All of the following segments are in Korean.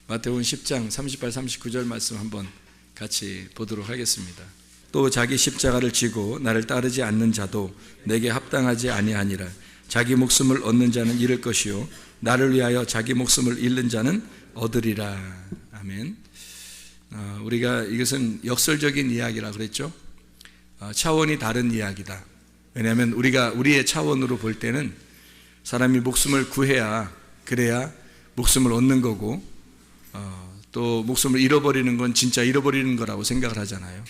마태복음 10장 38, 39절 말씀 한번 같이 보도록 하겠습니다. 또 자기 십자가를 지고 나를 따르지 않는 자도 내게 합당하지 아니하니라. 자기 목숨을 얻는 자는 잃을 것이요 나를 위하여 자기 목숨을 잃는 자는 얻으리라. 아멘. 우리가 이것은 역설적인 이야기라 그랬죠. 차원이 다른 이야기다. 왜냐하면 우리의 차원으로 볼 때는 사람이 목숨을 구해야, 그래야 목숨을 얻는 거고, 또 목숨을 잃어버리는 건 진짜 잃어버리는 거라고 생각을 하잖아요.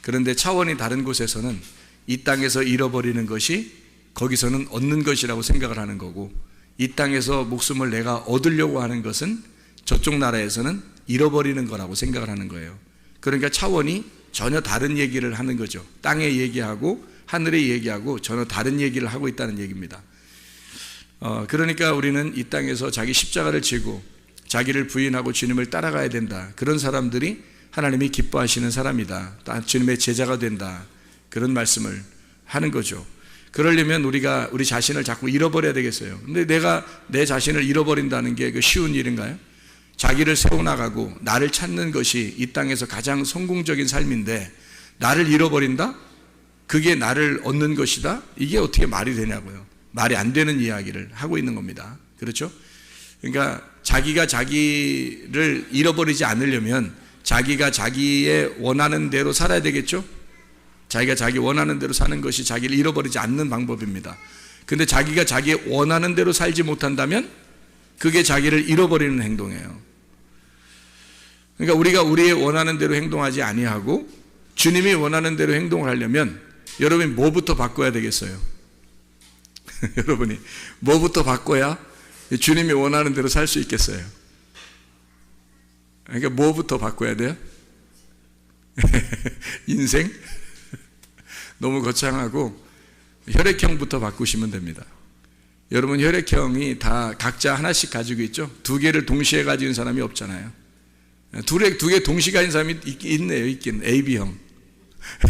그런데 차원이 다른 곳에서는 이 땅에서 잃어버리는 것이 거기서는 얻는 것이라고 생각을 하는 거고, 이 땅에서 목숨을 내가 얻으려고 하는 것은 저쪽 나라에서는 잃어버리는 거라고 생각을 하는 거예요. 그러니까 차원이 전혀 다른 얘기를 하는 거죠. 땅의 얘기하고 하늘의 얘기하고 전혀 다른 얘기를 하고 있다는 얘기입니다. 그러니까 우리는 이 땅에서 자기 십자가를 지고 자기를 부인하고 주님을 따라가야 된다. 그런 사람들이 하나님이 기뻐하시는 사람이다. 주님의 제자가 된다. 그런 말씀을 하는 거죠. 그러려면 우리가 우리 자신을 자꾸 잃어버려야 되겠어요. 근데 내가 내 자신을 잃어버린다는 게 쉬운 일인가요? 자기를 세워나가고 나를 찾는 것이 이 땅에서 가장 성공적인 삶인데 나를 잃어버린다? 그게 나를 얻는 것이다? 이게 어떻게 말이 되냐고요. 말이 안 되는 이야기를 하고 있는 겁니다. 그렇죠? 그러니까 자기가 자기를 잃어버리지 않으려면 자기가 자기의 원하는 대로 살아야 되겠죠? 자기가 자기 원하는 대로 사는 것이 자기를 잃어버리지 않는 방법입니다. 근데 자기가 자기의 원하는 대로 살지 못한다면 그게 자기를 잃어버리는 행동이에요. 그러니까 우리가 우리의 원하는 대로 행동하지 아니하고 주님이 원하는 대로 행동을 하려면 여러분이 뭐부터 바꿔야 되겠어요? 여러분이 뭐부터 바꿔야 주님이 원하는 대로 살 수 있겠어요? 그러니까 뭐부터 바꿔야 돼요? 인생? 너무 거창하고 혈액형부터 바꾸시면 됩니다. 여러분 혈액형이 다 각자 하나씩 가지고 있죠? 두 개를 동시에 가지는 사람이 없잖아요. 두 개 동시에 가진 사람이 있네요. 있긴 AB형.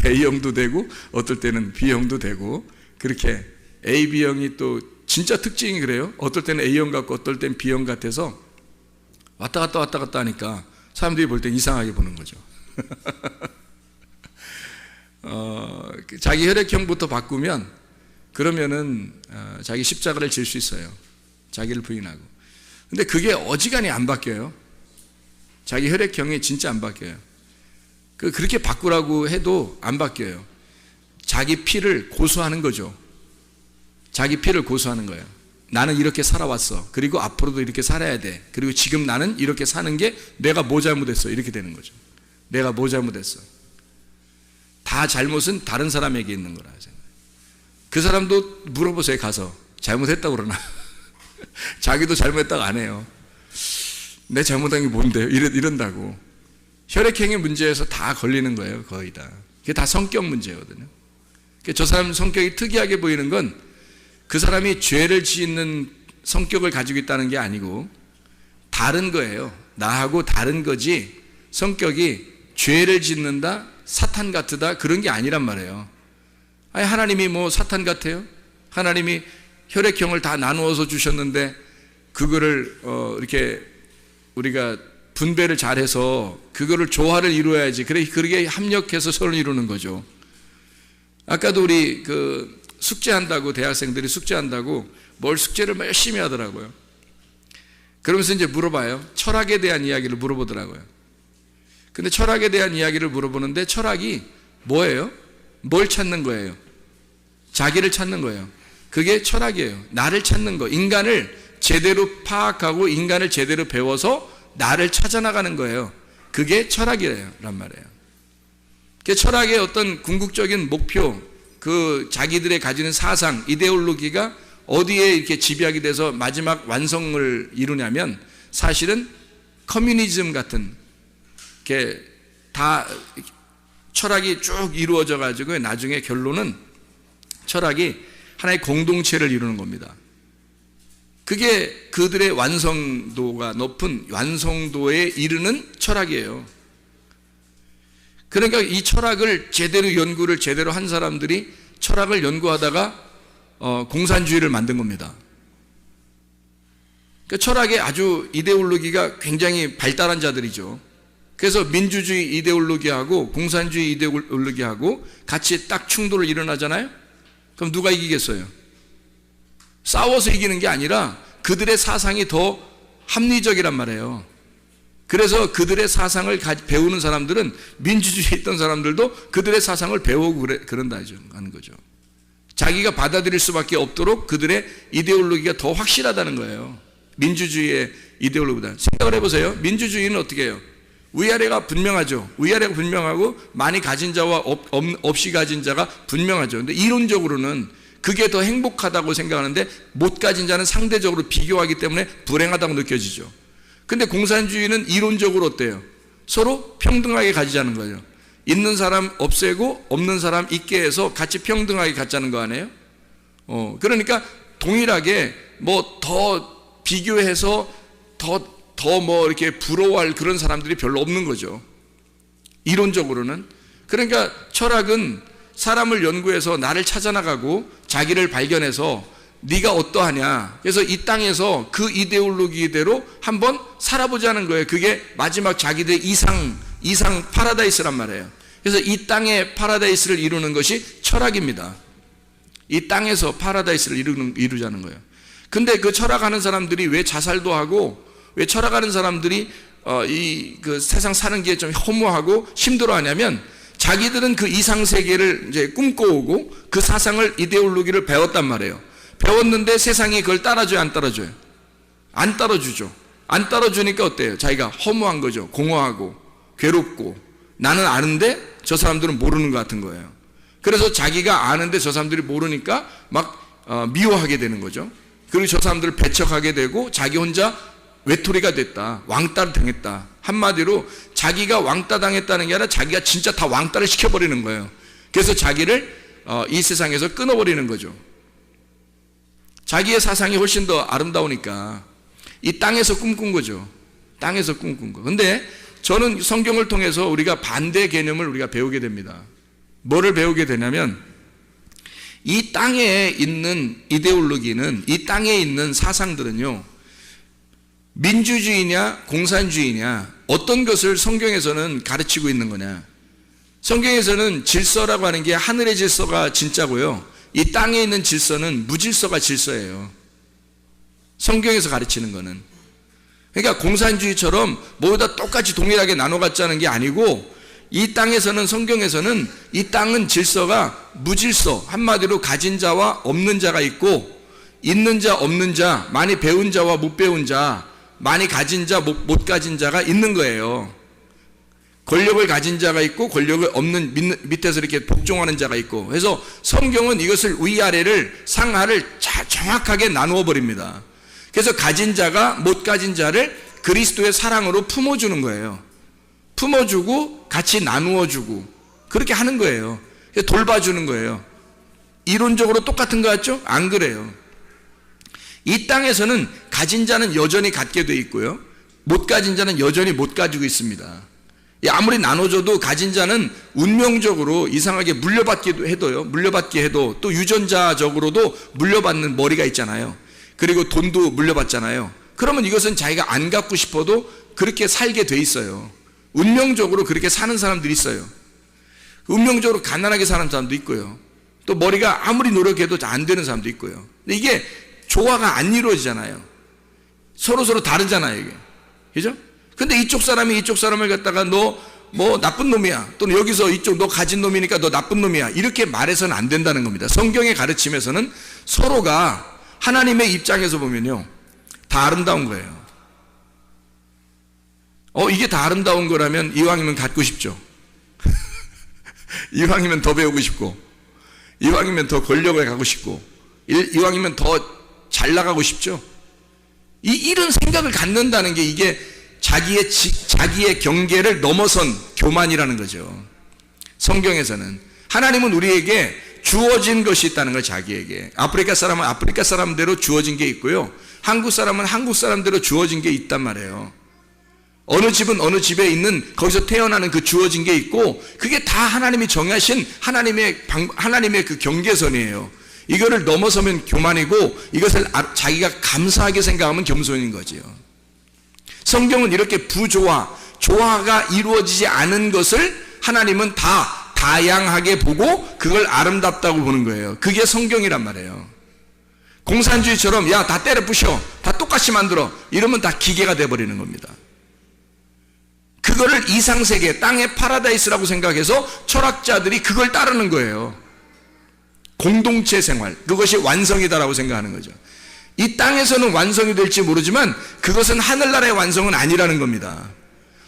A형도 되고 어떨 때는 B형도 되고, 그렇게 AB형이 또 진짜 특징이 그래요. 어떨 때는 A형 같고 어떨 때는 B형 같아서 왔다 갔다 하니까 사람들이 볼 때 이상하게 보는 거죠. 자기 혈액형부터 바꾸면 그러면은 자기 십자가를 질 수 있어요. 자기를 부인하고. 근데 그게 어지간히 안 바뀌어요. 자기 혈액형이 진짜 안 바뀌어요. 그렇게 바꾸라고 해도 안 바뀌어요. 자기 피를 고수하는 거죠. 자기 피를 고수하는 거예요. 나는 이렇게 살아왔어. 그리고 앞으로도 이렇게 살아야 돼. 그리고 지금 나는 이렇게 사는 게 내가 뭐 잘못했어. 이렇게 되는 거죠. 내가 뭐 잘못했어. 다 잘못은 다른 사람에게 있는 거라 생각해요. 그 사람도 물어보세요. 가서 잘못했다고 그러나. 자기도 잘못했다고 안 해요. 내 잘못한 게 뭔데요? 이런다고. 혈액형의 문제에서 다 걸리는 거예요. 거의 다. 그게 다 성격 문제거든요. 저 사람 성격이 특이하게 보이는 건 그 사람이 죄를 짓는 성격을 가지고 있다는 게 아니고 다른 거예요. 나하고 다른 거지 성격이 죄를 짓는다, 사탄 같으다 그런 게 아니란 말이에요. 아니 하나님이 뭐 사탄 같아요? 하나님이 혈액형을 다 나누어서 주셨는데 그거를 이렇게 우리가 분배를 잘해서 그거를 조화를 이루어야지. 그렇게 합력해서 서로 이루는 거죠. 아까도 우리 숙제한다고, 대학생들이 숙제한다고 뭘 숙제를 열심히 하더라고요. 그러면서 이제 물어봐요. 철학에 대한 이야기를 물어보더라고요. 근데 철학에 대한 이야기를 물어보는데 철학이 뭐예요? 뭘 찾는 거예요? 자기를 찾는 거예요. 그게 철학이에요. 나를 찾는 거. 인간을 제대로 파악하고 인간을 제대로 배워서 나를 찾아나가는 거예요. 그게 철학이란 말이에요. 철학의 어떤 궁극적인 목표, 자기들의 가지는 사상, 이데올로기가 어디에 이렇게 집약이 돼서 마지막 완성을 이루냐면 사실은 커뮤니즘 같은 게 다 철학이 쭉 이루어져 가지고 나중에 결론은 철학이 하나의 공동체를 이루는 겁니다. 그게 그들의 완성도가 높은 완성도에 이르는 철학이에요. 그러니까 이 철학을 연구를 제대로 한 사람들이 철학을 연구하다가 공산주의를 만든 겁니다. 그 철학의 아주 이데올로기가 굉장히 발달한 자들이죠. 그래서 민주주의 이데올로기하고 공산주의 이데올로기하고 같이 딱 충돌을 일어나잖아요. 그럼 누가 이기겠어요? 싸워서 이기는 게 아니라 그들의 사상이 더 합리적이란 말이에요. 그래서 그들의 사상을 배우는 사람들은 민주주의에 있던 사람들도 그들의 사상을 배우고 그런다는 거죠. 자기가 받아들일 수밖에 없도록 그들의 이데올로기가 더 확실하다는 거예요. 민주주의의 이데올로기보다. 생각을 해보세요. 민주주의는 어떻게 해요? 위아래가 분명하죠. 위아래가 분명하고 많이 가진 자와 없이 가진 자가 분명하죠. 근데 이론적으로는 그게 더 행복하다고 생각하는데 못 가진 자는 상대적으로 비교하기 때문에 불행하다고 느껴지죠. 근데 공산주의는 이론적으로 어때요? 서로 평등하게 가지자는 거죠. 있는 사람 없애고 없는 사람 있게 해서 같이 평등하게 갖자는 거 아니에요? 그러니까 동일하게 뭐 더 비교해서 더 뭐 이렇게 부러워할 그런 사람들이 별로 없는 거죠. 이론적으로는. 그러니까 철학은 사람을 연구해서 나를 찾아나가고 자기를 발견해서 네가 어떠하냐. 그래서 이 땅에서 그 이데올로기대로 한번 살아보자는 거예요. 그게 마지막 자기들의 이상 파라다이스란 말이에요. 그래서 이 땅의 파라다이스를 이루는 것이 철학입니다. 이 땅에서 파라다이스를 이루자는 거예요. 근데 그 철학하는 사람들이 왜 자살도 하고 왜 철학하는 사람들이 그 세상 사는 게 좀 허무하고 힘들어하냐면 자기들은 그 이상 세계를 이제 꿈꿔오고 그 사상을 이데올로기를 배웠단 말이에요. 배웠는데 세상이 그걸 따라줘요, 안 따라줘요? 안 따라주죠. 안 따라주니까 어때요? 자기가 허무한 거죠. 공허하고 괴롭고 나는 아는데 저 사람들은 모르는 것 같은 거예요. 그래서 자기가 아는데 저 사람들이 모르니까 막 미워하게 되는 거죠. 그리고 저 사람들을 배척하게 되고 자기 혼자 외톨이가 됐다. 왕따를 당했다. 한마디로 자기가 왕따 당했다는 게 아니라 자기가 진짜 다 왕따를 시켜버리는 거예요. 그래서 자기를 이 세상에서 끊어버리는 거죠. 자기의 사상이 훨씬 더 아름다우니까 이 땅에서 꿈꾼 거죠. 땅에서 꿈꾼 거. 근데 저는 성경을 통해서 우리가 반대 개념을 우리가 배우게 됩니다. 뭐를 배우게 되냐면 이 땅에 있는 이데올로기는, 이 땅에 있는 사상들은요, 민주주의냐 공산주의냐 어떤 것을 성경에서는 가르치고 있는 거냐. 성경에서는 질서라고 하는 게 하늘의 질서가 진짜고요, 이 땅에 있는 질서는 무질서가 질서예요. 성경에서 가르치는 거는. 그러니까 공산주의처럼 모두 다 똑같이 동일하게 나눠 갖자는 게 아니고 이 땅에서는, 성경에서는 이 땅은 질서가 무질서, 한마디로 가진 자와 없는 자가 있고 있는 자 없는 자, 많이 배운 자와 못 배운 자, 많이 가진 자 못 가진 자가 있는 거예요. 권력을 가진 자가 있고 권력을 없는 밑에서 이렇게 복종하는 자가 있고. 그래서 성경은 이것을 위아래를 상하를 정확하게 나누어 버립니다. 그래서 가진 자가 못 가진 자를 그리스도의 사랑으로 품어주는 거예요. 품어주고 같이 나누어주고 그렇게 하는 거예요. 돌봐주는 거예요. 이론적으로 똑같은 것 같죠? 안 그래요. 이 땅에서는 가진 자는 여전히 갖게 돼 있고요, 못 가진 자는 여전히 못 가지고 있습니다. 아무리 나눠줘도 가진 자는 운명적으로 이상하게 물려받게 해도 또 유전자적으로도 물려받는 머리가 있잖아요. 그리고 돈도 물려받잖아요. 그러면 이것은 자기가 안 갖고 싶어도 그렇게 살게 돼 있어요. 운명적으로 그렇게 사는 사람들이 있어요. 운명적으로 가난하게 사는 사람도 있고요, 또 머리가 아무리 노력해도 안 되는 사람도 있고요. 근데 이게 조화가 안 이루어지잖아요. 서로 다르잖아요, 이게. 그죠? 근데 이쪽 사람이 이쪽 사람을 갖다가 너 뭐 나쁜 놈이야, 또는 여기서 이쪽 너 가진 놈이니까 너 나쁜 놈이야, 이렇게 말해서는 안 된다는 겁니다. 성경의 가르침에서는 서로가 하나님의 입장에서 보면요, 다 아름다운 거예요. 이게 다 아름다운 거라면 이왕이면 갖고 싶죠. 이왕이면 더 배우고 싶고, 이왕이면 더 권력을 가고 싶고, 이왕이면 더 잘 나가고 싶죠. 이런 생각을 갖는다는 게 이게 자기의 경계를 넘어선 교만이라는 거죠. 성경에서는 하나님은 우리에게 주어진 것이 있다는 거예요. 자기에게. 아프리카 사람은 아프리카 사람대로 주어진 게 있고요, 한국 사람은 한국 사람대로 주어진 게 있단 말이에요. 어느 집은 어느 집에 있는 거기서 태어나는 그 주어진 게 있고, 그게 다 하나님이 정하신 하나님의 그 경계선이에요. 이거를 넘어서면 교만이고 이것을 자기가 감사하게 생각하면 겸손인 거지요. 성경은 이렇게 조화가 이루어지지 않은 것을 하나님은 다 다양하게 보고 그걸 아름답다고 보는 거예요. 그게 성경이란 말이에요. 공산주의처럼 야, 다 때려 부셔, 다 똑같이 만들어, 이러면 다 기계가 돼버리는 겁니다. 그거를 이상세계, 땅의 파라다이스라고 생각해서 철학자들이 그걸 따르는 거예요. 공동체 생활, 그것이 완성이다라고 생각하는 거죠. 이 땅에서는 완성이 될지 모르지만 그것은 하늘나라의 완성은 아니라는 겁니다.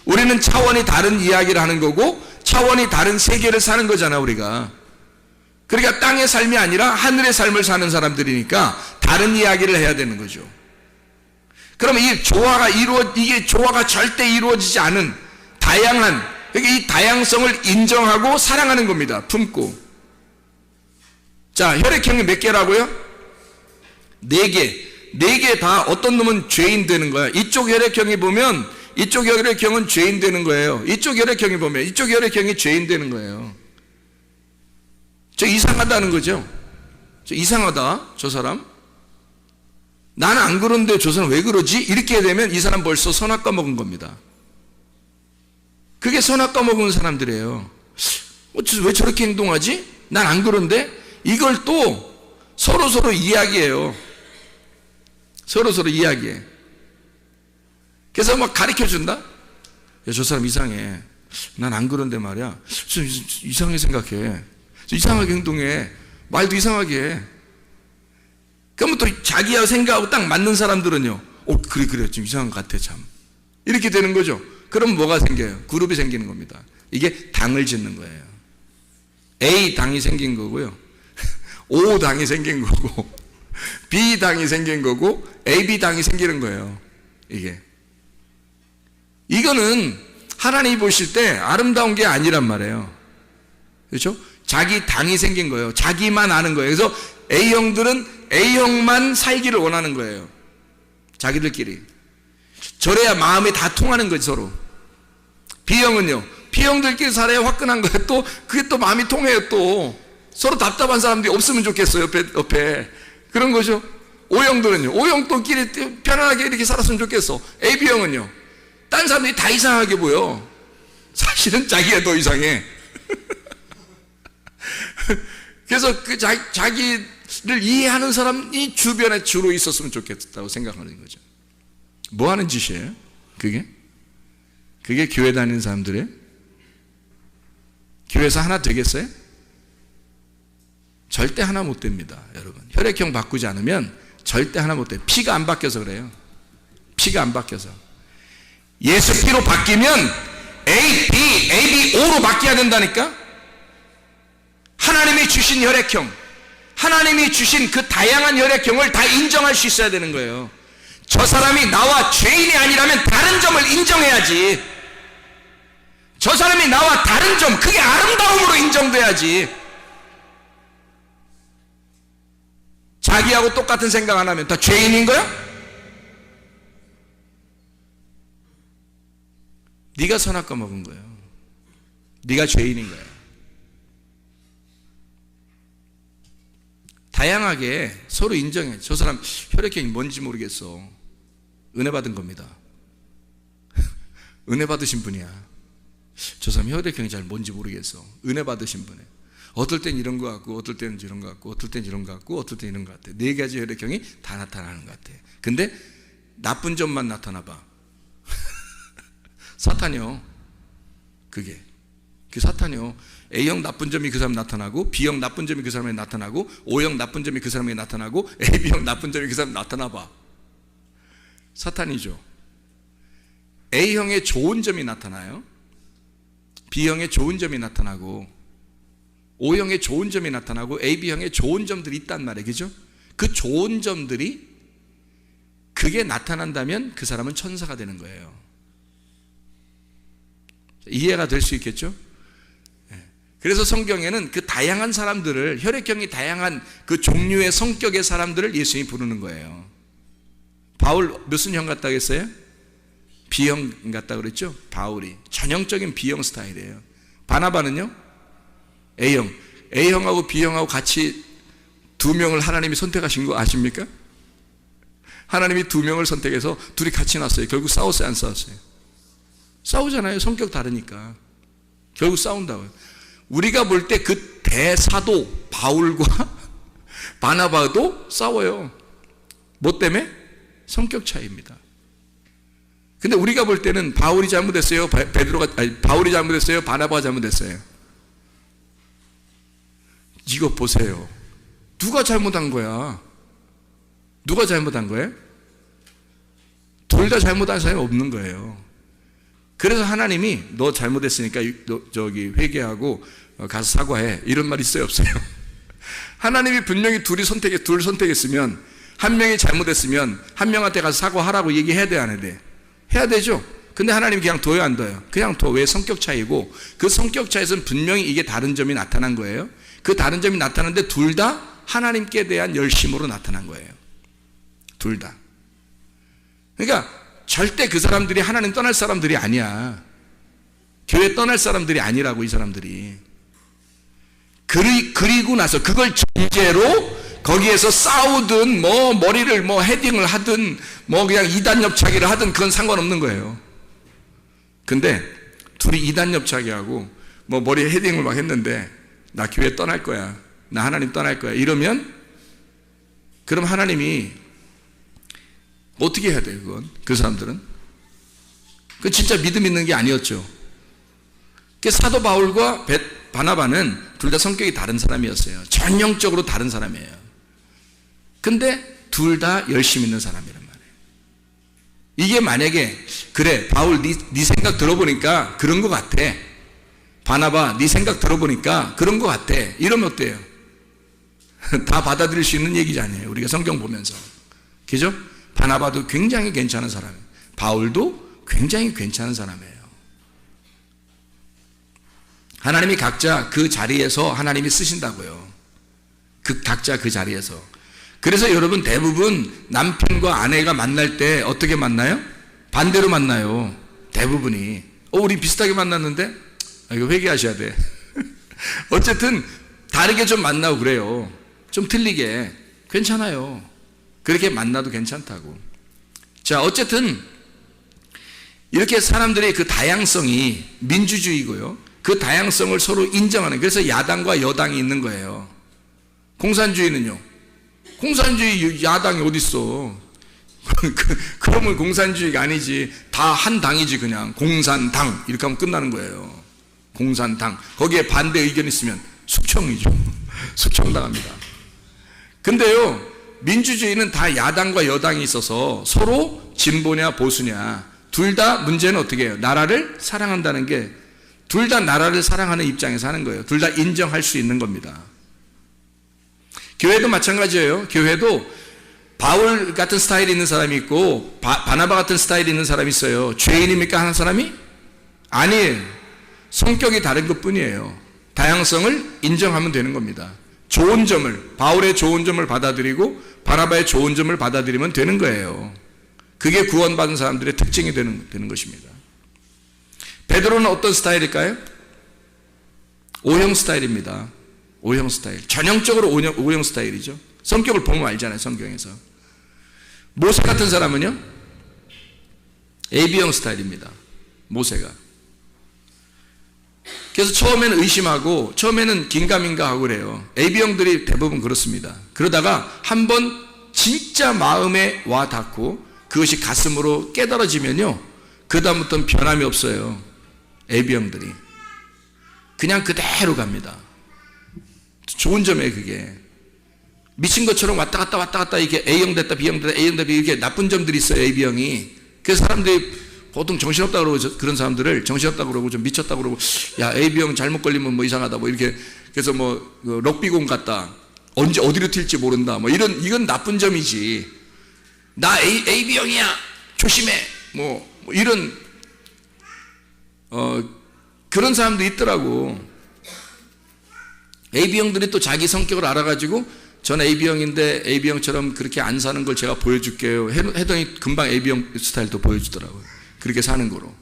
우리는 차원이 다른 이야기를 하는 거고 차원이 다른 세계를 사는 거잖아, 우리가. 그러니까 땅의 삶이 아니라 하늘의 삶을 사는 사람들이니까 다른 이야기를 해야 되는 거죠. 그러면 이게 조화가 절대 이루어지지 않은 다양한, 그러니까 이 다양성을 인정하고 사랑하는 겁니다. 품고. 자, 혈액형이 몇 개라고요? 4개. 4개 다 어떤 놈은 죄인 되는 거야. 이쪽 혈액형이 보면 이쪽 혈액형은 죄인 되는 거예요. 이쪽 혈액형이 보면 이쪽 혈액형이 죄인 되는 거예요. 저 이상하다는 거죠. 저 이상하다, 저 사람. 나는 안 그런데 저 사람 왜 그러지? 이렇게 되면 이 사람 벌써 선악과 먹은 겁니다. 그게 선악과 먹은 사람들이에요. 왜 저렇게 행동하지? 난 안 그런데? 이걸 또 서로 이야기해요. 서로 이야기해. 그래서 막 가르쳐 준다? 야, 저 사람 이상해. 난 안 그런데 말이야. 좀 이상하게 생각해. 좀 이상하게 행동해. 말도 이상하게 해. 그러면 또 자기하고 생각하고 딱 맞는 사람들은요, 그래, 좀 이상한 것 같아, 참. 이렇게 되는 거죠. 그럼 뭐가 생겨요? 그룹이 생기는 겁니다. 이게 당을 짓는 거예요. A 당이 생긴 거고요. O 당이 생긴 거고, B 당이 생긴 거고, AB 당이 생기는 거예요. 이거는 하나님이 보실 때 아름다운 게 아니란 말이에요. 그렇죠? 자기 당이 생긴 거예요. 자기만 아는 거예요. 그래서 A형들은 A형만 살기를 원하는 거예요. 자기들끼리. 저래야 마음이 다 통하는 거지, 서로. B형은요, B형들끼리 살아야 화끈한 거예요. 또 그게 또 마음이 통해요. 또 서로 답답한 사람들이 없으면 좋겠어요, 옆에. 그런 거죠. O형들은요, O형들끼리 편안하게 이렇게 살았으면 좋겠어. AB형은요, 딴 사람들이 다 이상하게 보여. 사실은 자기가 더 이상해. 그래서 그 자기를 이해하는 사람이 주변에 주로 있었으면 좋겠다고 생각하는 거죠. 뭐 하는 짓이에요? 그게 교회 다니는 사람들이에요? 교회에서 하나 되겠어요? 절대 하나 못 됩니다, 여러분. 혈액형 바꾸지 않으면 절대 하나 못 돼요. 피가 안 바뀌어서 그래요. 피가 안 바뀌어서. 예수 피로 바뀌면 A, B, AB, O로 바뀌어야 된다니까? 하나님이 주신 혈액형, 하나님이 주신 그 다양한 혈액형을 다 인정할 수 있어야 되는 거예요. 저 사람이 나와 죄인이 아니라면 다른 점을 인정해야지. 저 사람이 나와 다른 점, 그게 아름다움으로 인정돼야지. 자기하고 똑같은 생각 안 하면 다 죄인인 거야? 네가 선악과 먹은 거예요. 네가 죄인인 거야. 다양하게 서로 인정해. 저 사람 혈액형이 뭔지 모르겠어. 은혜 받은 겁니다. 은혜 받으신 분이야. 저 사람 혈액형이 잘 뭔지 모르겠어. 은혜 받으신 분이에요. 어떨 땐 이런 것 같고, 어떨 때는 이런 것 같고, 어떨 땐 이런 것 같고, 어떨 땐 이런 것 같아. 4가지 혈액형이 다 나타나는 것 같아. 근데 나쁜 점만 나타나 봐. 사탄이요. 그게 사탄이요. A형 나쁜 점이 그 사람에 나타나고, B형 나쁜 점이 그 사람에 나타나고, O형 나쁜 점이 그 사람에 나타나고, AB형 나쁜 점이 그 사람에 나타나봐. 사탄이죠. A형의 좋은 점이 나타나요. B형의 좋은 점이 나타나고, O형의 좋은 점이 나타나고, AB형의 좋은 점들이 있단 말이에요. 그죠? 그 좋은 점들이 그게 나타난다면 그 사람은 천사가 되는 거예요. 이해가 될 수 있겠죠? 그래서 성경에는 그 다양한 사람들을, 혈액형이 다양한 그 종류의 성격의 사람들을 예수님이 부르는 거예요. 바울 무슨 형 같다고 했어요? B형 같다고 그랬죠? 바울이 전형적인 B형 스타일이에요. 바나바는요? A형. A형하고 B형하고 같이 두 명을 하나님이 선택하신 거 아십니까? 하나님이 두 명을 선택해서 둘이 같이 났어요. 결국 싸웠어요, 안 싸웠어요? 싸우잖아요. 성격 다르니까. 결국 싸운다고요. 우리가 볼 때 그 대사도 바울과 바나바도 싸워요. 뭐 때문에? 성격 차이입니다. 근데 우리가 볼 때는 바울이 잘못했어요? 바울이 잘못했어요? 바나바가 잘못했어요? 이거 보세요. 누가 잘못한 거야? 누가 잘못한 거예요? 둘 다 잘못한 사람이 없는 거예요. 그래서 하나님이 너 잘못했으니까 저기 회개하고 가서 사과해. 이런 말 있어요, 없어요? 하나님이 분명히 둘 선택했으면 한 명이 잘못했으면 한 명한테 가서 사과하라고 얘기해야 돼, 안 해야 돼? 해야 되죠. 근데 하나님이 그냥 둬요, 안 둬요? 그냥 둬. 왜? 성격 차이고, 그 성격 차이에서는 분명히 이게 다른 점이 나타난 거예요. 그 다른 점이 나타났는데 둘 다 하나님께 대한 열심으로 나타난 거예요. 둘 다. 그러니까 절대 그 사람들이 하나님 떠날 사람들이 아니야. 교회 떠날 사람들이 아니라고, 이 사람들이. 그리고 나서 그걸 전제로 거기에서 싸우든 뭐 머리를 뭐 헤딩을 하든 뭐 그냥 이단 옆차기를 하든 그건 상관없는 거예요. 근데 둘이 이단 옆차기하고 뭐 머리에 헤딩을 막 했는데 나 교회 떠날 거야, 나 하나님 떠날 거야 이러면, 그럼 하나님이 어떻게 해야 돼요? 그건 그 사람들은 그 진짜 믿음 있는 게 아니었죠. 그 사도 바울과 바나바는 둘 다 성격이 다른 사람이었어요. 전형적으로 다른 사람이에요. 근데 둘 다 열심 있는 사람이란 말이에요. 이게 만약에 그래 바울 네 생각 들어보니까 그런 것 같아, 바나바 네 생각 들어보니까 그런 것 같아, 이러면 어때요? 다 받아들일 수 있는 얘기지 아니에요. 우리가 성경 보면서. 그죠? 바나바도 굉장히 괜찮은 사람이에요. 바울도 굉장히 괜찮은 사람이에요. 하나님이 각자 그 자리에서 하나님이 쓰신다고요. 각자 그 자리에서. 그래서 여러분 대부분 남편과 아내가 만날 때 어떻게 만나요? 반대로 만나요. 대부분이. 우리 비슷하게 만났는데? 이거 회개하셔야 돼. 어쨌든 다르게 좀 만나고 그래요. 좀 틀리게. 괜찮아요. 그렇게 만나도 괜찮다고. 자, 어쨌든 이렇게 사람들의 그 다양성이 민주주의고요. 그 다양성을 서로 인정하는, 그래서 야당과 여당이 있는 거예요. 공산주의는요? 공산주의 야당이 어딨어? 그러면 공산주의가 아니지. 다 한 당이지. 그냥 공산당 이렇게 하면 끝나는 거예요. 공산당. 거기에 반대 의견 있으면 숙청이죠. 숙청당합니다. 근데요, 민주주의는 다 야당과 여당이 있어서 서로 진보냐 보수냐 둘 다 문제는 어떻게 해요? 나라를 사랑한다는 게, 둘 다 나라를 사랑하는 입장에서 하는 거예요. 둘 다 인정할 수 있는 겁니다. 교회도 마찬가지예요. 교회도 바울 같은 스타일이 있는 사람이 있고 바나바 같은 스타일이 있는 사람이 있어요. 죄인입니까 하는 사람이? 아니에요. 성격이 다른 것 뿐이에요. 다양성을 인정하면 되는 겁니다. 좋은 점을, 바울의 좋은 점을 받아들이고 바나바의 좋은 점을 받아들이면 되는 거예요. 그게 구원받은 사람들의 특징이 되는 것입니다. 베드로는 어떤 스타일일까요? O형 스타일입니다. O형 스타일. 전형적으로 O형 스타일이죠. 성격을 보면 알잖아요, 성경에서. 모세 같은 사람은요? AB형 스타일입니다. 모세가. 그래서 처음에는 의심하고 처음에는 긴가민가 하고 그래요. AB형들이 대부분 그렇습니다. 그러다가 한번 진짜 마음에 와 닿고 그것이 가슴으로 깨달아지면요, 그 다음부터는 변함이 없어요. AB형들이 그냥 그대로 갑니다. 좋은 점이에요. 그게 미친 것처럼 왔다 갔다 이렇게 A형 됐다 B형 됐다 A형 됐다 이렇게 나쁜 점들이 있어요. AB형이. 그래서 사람들이 보통 정신없다 그러고, 그런 사람들을 정신없다 그러고 좀 미쳤다 그러고, 야 A형 잘못 걸리면 뭐 이상하다 뭐 이렇게, 그래서 뭐 럭비공 같다, 언제 어디로 튈지 모른다 뭐 이건 나쁜 점이지. 나 AB형이야 조심해 뭐 이런 그런 사람도 있더라고. AB형들이 또 자기 성격을 알아가지고 전 AB형인데 AB형처럼 그렇게 안 사는 걸 제가 보여줄게요 해더니 금방 AB형 스타일도 보여주더라고요. 그렇게 사는 거로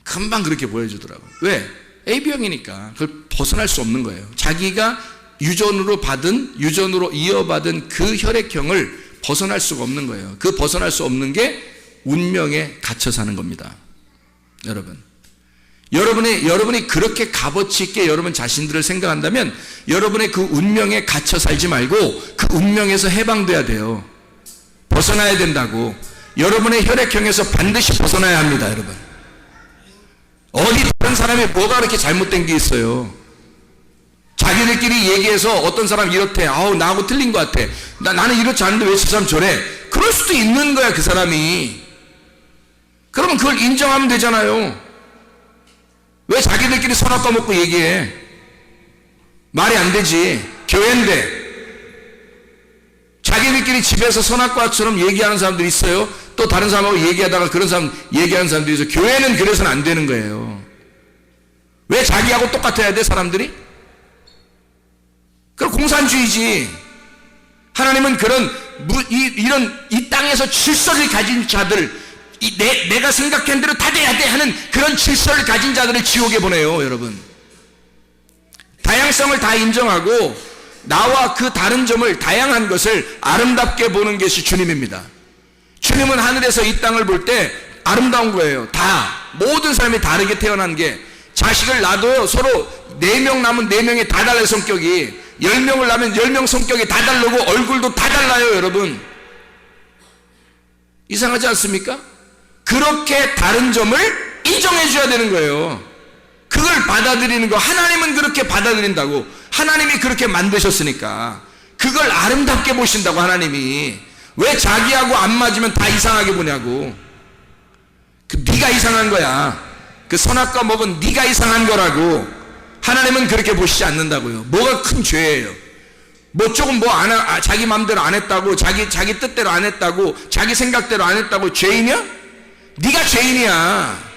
금방 그렇게 보여주더라고요. 왜? AB형이니까 그걸 벗어날 수 없는 거예요. 자기가 유전으로 이어받은 그 혈액형을 벗어날 수가 없는 거예요. 그 벗어날 수 없는 게 운명에 갇혀 사는 겁니다. 여러분이 그렇게 값어치 있게 여러분 자신들을 생각한다면 여러분의 그 운명에 갇혀 살지 말고 그 운명에서 해방돼야 돼요. 벗어나야 된다고. 여러분의 혈액형에서 반드시 벗어나야 합니다, 여러분. 어디 다른 사람이 뭐가 그렇게 잘못된 게 있어요? 자기들끼리 얘기해서 어떤 사람 이렇대. 아우, 나하고 틀린 것 같아. 나는 이렇지 않은데 왜 저 사람 저래? 그럴 수도 있는 거야, 그 사람이. 그러면 그걸 인정하면 되잖아요. 왜 자기들끼리 선악 까먹고 얘기해? 말이 안 되지. 교회인데. 자기들끼리 집에서 선악과처럼 얘기하는 사람들이 있어요. 또 다른 사람하고 얘기하다가 그런 사람 얘기하는 사람들이 있어요. 교회는 그래서는 안 되는 거예요. 왜 자기하고 똑같아야 돼, 사람들이? 그럼 공산주의지. 하나님은 이 땅에서 질서를 가진 자들, 내가 생각한 대로 다 돼야 돼 하는 그런 질서를 가진 자들을 지옥에 보내요, 여러분. 다양성을 다 인정하고 나와 그 다른 점을, 다양한 것을 아름답게 보는 것이 주님입니다. 주님은 하늘에서 이 땅을 볼 때 아름다운 거예요. 모든 사람이 다르게 태어난 게, 자식을 낳아도 서로 4명 낳으면 4명이 다 달라요, 성격이. 10명을 낳으면 10명 성격이 다 다르고 얼굴도 다 달라요, 여러분. 이상하지 않습니까? 그렇게 다른 점을 인정해 줘야 되는 거예요. 그걸 받아들이는 거. 하나님은 그렇게 받아들인다고. 하나님이 그렇게 만드셨으니까 그걸 아름답게 보신다고. 하나님이 왜 자기하고 안 맞으면 다 이상하게 보냐고. 네가 이상한 거야. 그 선악과 먹은 네가 이상한 거라고. 하나님은 그렇게 보시지 않는다고요. 뭐가 큰 죄예요? 조금 자기 마음대로 안 했다고, 자기 뜻대로 안 했다고, 자기 생각대로 안 했다고 죄인이야? 네가 죄인이야.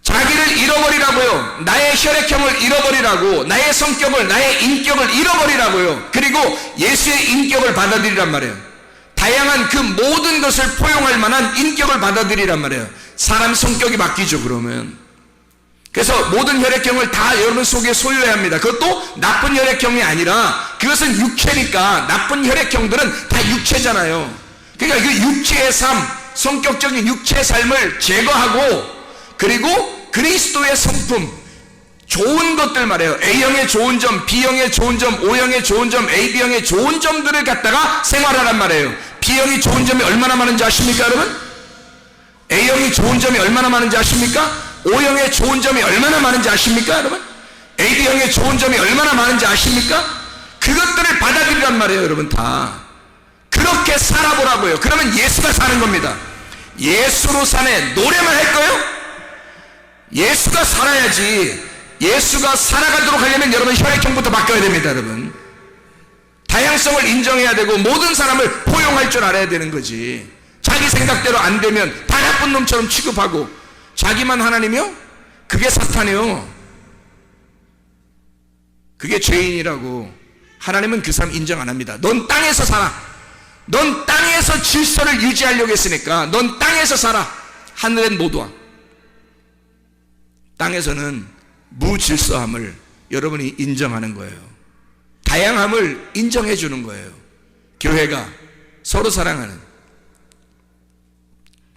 자기를 잃어버리라고요. 나의 혈액형을 잃어버리라고. 나의 성격을, 나의 인격을 잃어버리라고요. 그리고 예수의 인격을 받아들이란 말이에요. 다양한 그 모든 것을 포용할 만한 인격을 받아들이란 말이에요. 사람 성격이 바뀌죠, 그러면. 그래서 모든 혈액형을 다 여러분 속에 소유해야 합니다. 그것도 나쁜 혈액형이 아니라, 그것은 육체니까. 나쁜 혈액형들은 다 육체잖아요. 그러니까 그 육체의 삶, 성격적인 육체의 삶을 제거하고, 그리고 그리스도의 성품, 좋은 것들 말이에요. A형의 좋은 점, B형의 좋은 점, O형의 좋은 점, AB형의 좋은 점들을 갖다가 생활하란 말이에요. B형이 좋은 점이 얼마나 많은지 아십니까, 여러분? A형이 좋은 점이 얼마나 많은지 아십니까? O형의 좋은 점이 얼마나 많은지 아십니까, 여러분? AB형의 좋은 점이 얼마나 많은지 아십니까? 그것들을 받아들이란 말이에요, 여러분. 다 그렇게 살아보라고요. 그러면 예수가 사는 겁니다. 예수로 사네. 노래만 할 거예요? 예수가 살아야지. 예수가 살아가도록 하려면 여러분 혈액형부터 바꿔야 됩니다, 여러분. 다양성을 인정해야 되고 모든 사람을 포용할 줄 알아야 되는 거지. 자기 생각대로 안 되면 다 나쁜 놈처럼 취급하고 자기만 하나님이요? 그게 사탄이요. 그게 죄인이라고. 하나님은 그 사람 인정 안 합니다. 넌 땅에서 살아. 넌 땅에서 질서를 유지하려고 했으니까 넌 땅에서 살아. 하늘엔 못 와. 땅에서는 무질서함을 여러분이 인정하는 거예요. 다양함을 인정해 주는 거예요. 교회가 서로 사랑하는.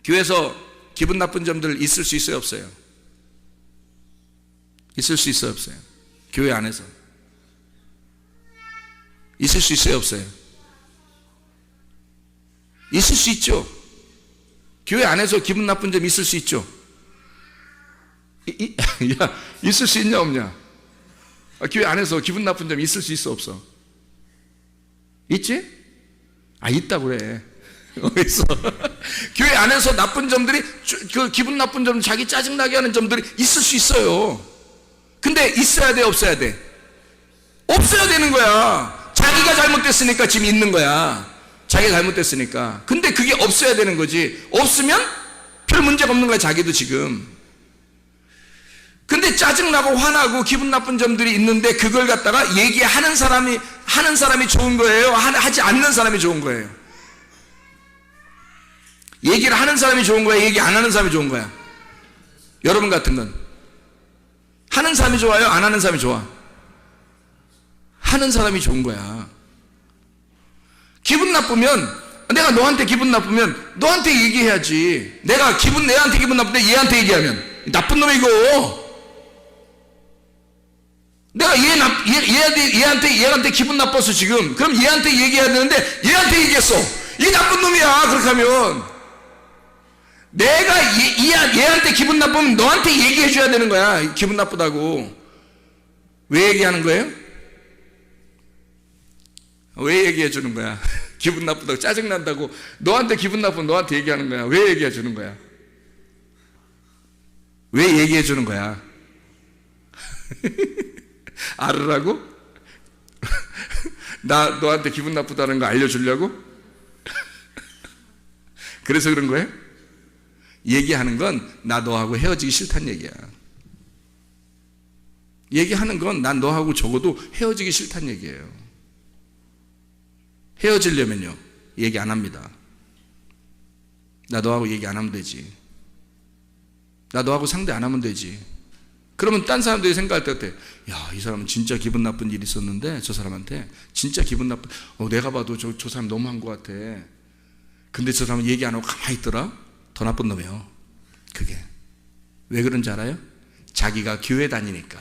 교회에서 기분 나쁜 점들 있을 수 있어요, 없어요? 있을 수 있어요, 없어요? 교회 안에서 있을 수 있어요, 없어요? 있을 수 있죠. 교회 안에서 기분 나쁜 점 있을 수 있죠. 야, 있을 수 있냐 없냐? 교회 안에서 기분 나쁜 점 있을 수 있어, 없어? 있지? 있다고 그래. 있어. 교회 안에서 나쁜 점들이, 그 기분 나쁜 점, 자기 짜증나게 하는 점들이 있을 수 있어요. 근데 있어야 돼, 없어야 돼? 없어야 되는 거야. 자기가 잘못됐으니까 지금 있는 거야. 자기가 잘못됐으니까. 근데 그게 없어야 되는 거지. 없으면 별 문제가 없는 거야, 자기도 지금. 근데 짜증나고 화나고 기분 나쁜 점들이 있는데 그걸 갖다가 얘기하는 사람이 좋은 거예요? 하지 않는 사람이 좋은 거예요? 얘기를 하는 사람이 좋은 거야? 얘기 안 하는 사람이 좋은 거야? 여러분 같은 건 하는 사람이 좋아요? 안 하는 사람이 좋아? 하는 사람이 좋은 거야. 기분 나쁘면, 내가 너한테 기분 나쁘면 너한테 얘기해야지. 내한테 기분 나쁜데 얘한테 얘기하면 나쁜 놈이고, 내가 얘한테 기분 나빠서 지금, 그럼 얘한테 얘기해야 되는데 얘한테 얘기했어. 이 나쁜 놈이야. 그렇게 하면 내가 얘한테 기분 나쁘면 너한테 얘기해 줘야 되는 거야. 기분 나쁘다고. 왜 얘기하는 거예요? 왜 얘기해 주는 거야? 기분 나쁘다고, 짜증난다고 너한테 기분 나쁘면 너한테 얘기하는 거야. 왜 얘기해 주는 거야? 왜 얘기해 주는 거야? 알으라고? 나 너한테 기분 나쁘다는 거 알려주려고? 그래서 그런 거예요? 얘기하는 건 나 너하고 헤어지기 싫다는 얘기야. 얘기하는 건 난 너하고 적어도 헤어지기 싫다는 얘기예요. 헤어지려면요, 얘기 안 합니다. 나 너하고 얘기 안 하면 되지. 나 너하고 상대 안 하면 되지. 그러면 딴 사람들이 생각할 때 어때? 야, 이 사람은 진짜 기분 나쁜 일이 있었는데 저 사람한테 진짜 기분 나쁜, 내가 봐도 저 사람 너무한 것 같아. 근데 저 사람은 얘기 안 하고 가만히 있더라? 더 나쁜 놈이에요. 그게 왜 그런지 알아요? 자기가 교회 다니니까,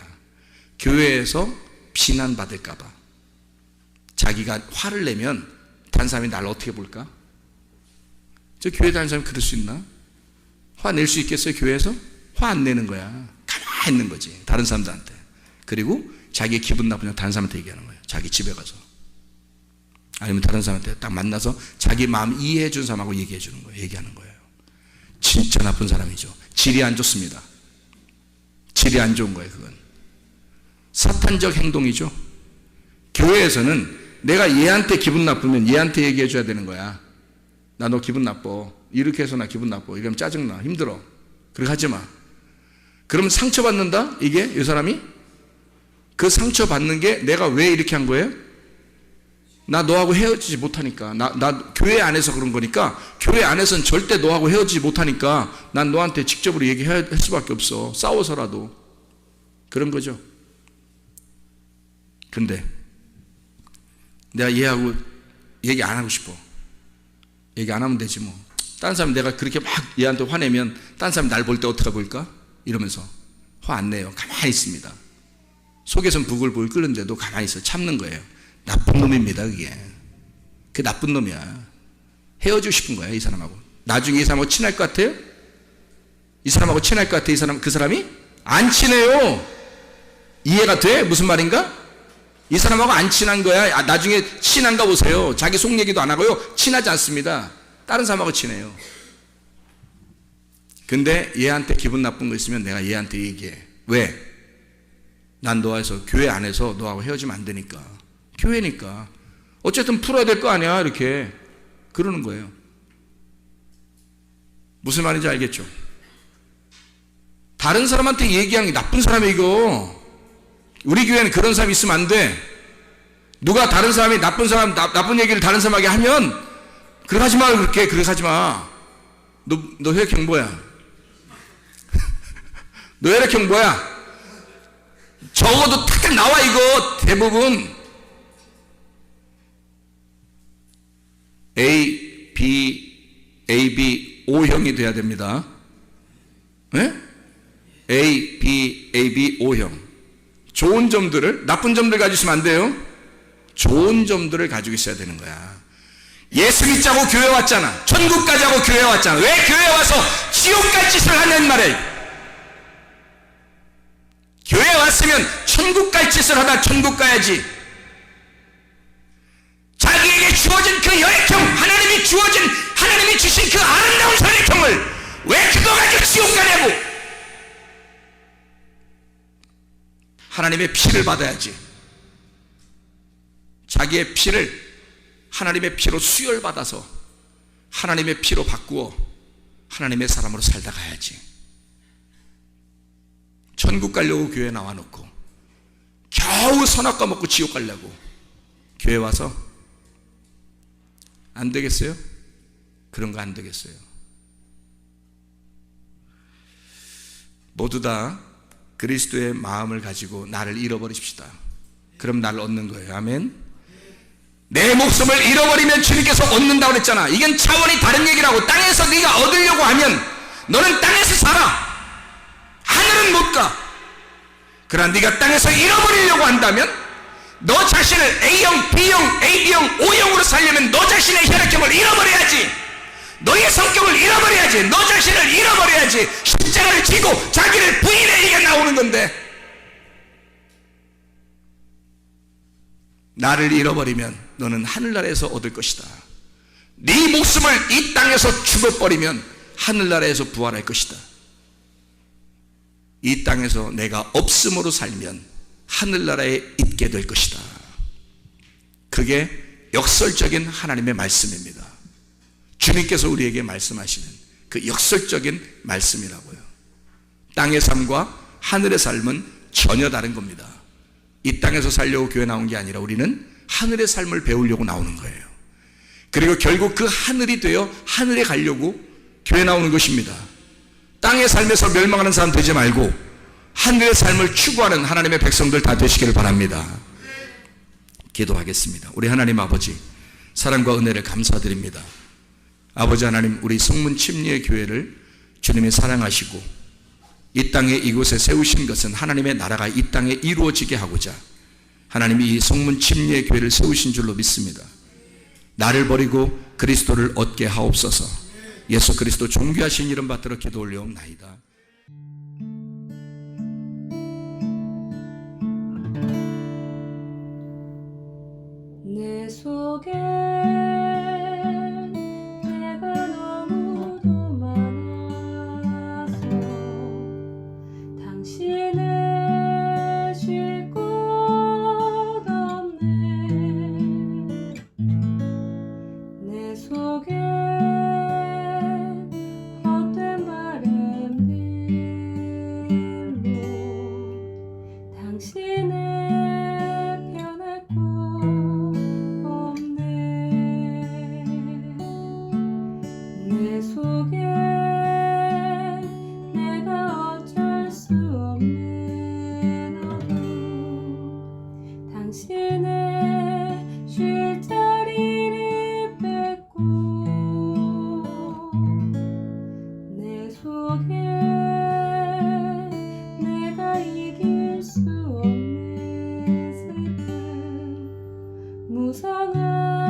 교회에서 비난받을까 봐 자기가 화를 내면 다른 사람이 나를 어떻게 볼까? 저 교회 다니는 사람이 그럴 수 있나? 화 낼 수 있겠어요? 교회에서? 화 안 내는 거야. 가만히 있는 거지, 다른 사람들한테. 그리고 자기 기분 나쁘면 다른 사람한테 얘기하는 거예요. 자기 집에 가서, 아니면 다른 사람한테 딱 만나서 자기 마음 이해해 준 사람하고 얘기해 주는 거예요. 얘기하는 거예요. 진짜 나쁜 사람이죠. 질이 안 좋습니다. 질이 안 좋은 거예요. 그건 사탄적 행동이죠. 교회에서는 내가 얘한테 기분 나쁘면 얘한테 얘기해 줘야 되는 거야. 나 너 기분 나빠. 이렇게 해서 나 기분 나빠. 이러면 짜증나. 힘들어. 그렇게 하지 마. 그러면 상처받는다? 이게 이 사람이? 그 상처받는 게 내가 왜 이렇게 한 거예요? 나 너하고 헤어지지 못하니까. 나 교회 안에서 그런 거니까, 교회 안에서는 절대 너하고 헤어지지 못하니까 난 너한테 직접으로 얘기할 수밖에 없어. 싸워서라도. 그런 거죠. 근데 내가 얘하고 얘기 안 하고 싶어. 얘기 안 하면 되지 뭐. 딴 사람 내가 그렇게 막 얘한테 화내면 딴 사람 날 볼 때 어떻게 보일까? 이러면서 화 안 내요. 가만히 있습니다. 속에선 부글부글 끓는데도 가만히 있어. 참는 거예요. 나쁜 놈입니다. 그게 나쁜 놈이야. 헤어지고 싶은 거야, 이 사람하고. 나중에 이 사람하고 친할 것 같아요? 이 사람하고 친할 것 같아? 그 사람이? 안 친해요. 이해가 돼? 무슨 말인가? 이 사람하고 안 친한 거야. 나중에 친한가 보세요. 자기 속 얘기도 안 하고요, 친하지 않습니다. 다른 사람하고 친해요. 근데 얘한테 기분 나쁜 거 있으면 내가 얘한테 얘기해. 왜? 난 너와서 교회 안에서 너하고 헤어지면 안 되니까. 교회니까 어쨌든 풀어야 될 거 아니야. 이렇게 그러는 거예요. 무슨 말인지 알겠죠? 다른 사람한테 얘기하는 게 나쁜 사람이고, 우리 교회는 그런 사람이 있으면 안 돼. 누가 다른 사람이 나쁜 얘기를 다른 사람에게 하면 그렇게 하지 마. 그렇게 하지 마. 너 혈액형 뭐야? 너 혈액형 뭐야? 적어도 탁 나와. 이거 대부분 A, B, O형이 돼야 됩니다. 네? A, B, O형. 좋은 점들을, 나쁜 점들 가지고 있으면 안 돼요. 좋은 점들을 가지고 있어야 되는 거야. 예수 믿자고 교회 왔잖아. 천국 가자고 교회 왔잖아. 왜 교회 와서 지옥 갈 짓을 하는 말이에요? 교회 왔으면 천국 갈 짓을 하다 천국 가야지. 자기에게 주어진 그 혈액형, 하나님이 주신 그 아름다운 혈액형을 왜 그거 가지고 지옥 가냐고. 하나님의 피를 받아야지. 자기의 피를 하나님의 피로 수혈받아서 하나님의 피로 바꾸어 하나님의 사람으로 살다 가야지. 천국 가려고 교회 나와놓고 겨우 선악과 먹고 지옥 가려고 교회 와서 안 되겠어요? 그런 거 안 되겠어요. 모두 다 그리스도의 마음을 가지고 나를 잃어버리십시다. 그럼 나를 얻는 거예요. 아멘. 내 목숨을 잃어버리면 주님께서 얻는다고 그랬잖아. 이건 차원이 다른 얘기라고. 땅에서 네가 얻으려고 하면 너는 땅에서 살아. 하늘은 못 가. 그러나 네가 땅에서 잃어버리려고 한다면 너 자신을 A형, B형, AB형, O형으로 살려면 너 자신의 혈액형을 잃어버려야지. 너의 성격을 잃어버려야지. 너 자신을 잃어버려야지. 십자가를 지고 자기를 부인해. 이게 나오는 건데, 나를 잃어버리면 너는 하늘나라에서 얻을 것이다. 네 목숨을 이 땅에서 죽어버리면 하늘나라에서 부활할 것이다. 이 땅에서 내가 없음으로 살면 하늘나라에 있게 될 것이다. 그게 역설적인 하나님의 말씀입니다. 주님께서 우리에게 말씀하시는 그 역설적인 말씀이라고요. 땅의 삶과 하늘의 삶은 전혀 다른 겁니다. 이 땅에서 살려고 교회 나온 게 아니라 우리는 하늘의 삶을 배우려고 나오는 거예요. 그리고 결국 그 하늘이 되어 하늘에 가려고 교회 나오는 것입니다. 땅의 삶에서 멸망하는 사람 되지 말고 하늘의 삶을 추구하는 하나님의 백성들 다 되시기를 바랍니다. 기도하겠습니다. 우리 하나님 아버지, 사랑과 은혜를 감사드립니다. 아버지 하나님, 우리 성문 침례의 교회를 주님이 사랑하시고 이 땅에 이곳에 세우신 것은 하나님의 나라가 이 땅에 이루어지게 하고자 하나님이 이 성문 침례의 교회를 세우신 줄로 믿습니다. 나를 버리고 그리스도를 얻게 하옵소서. 예수 그리스도 존귀하신 이름 받들어 기도 올려옵나이다. 내 속에 내가 너무도 많아서 당신을 쉴 곳 없네. 내 속에 헛된 바램들로 당신의 편할 곳 없네. 내 속에 내가 어쩔 수 없는 어둠, 당신의 쉴 자리를 뺏고 내 속에 내가 이길 수 없는 슬픔, 무성한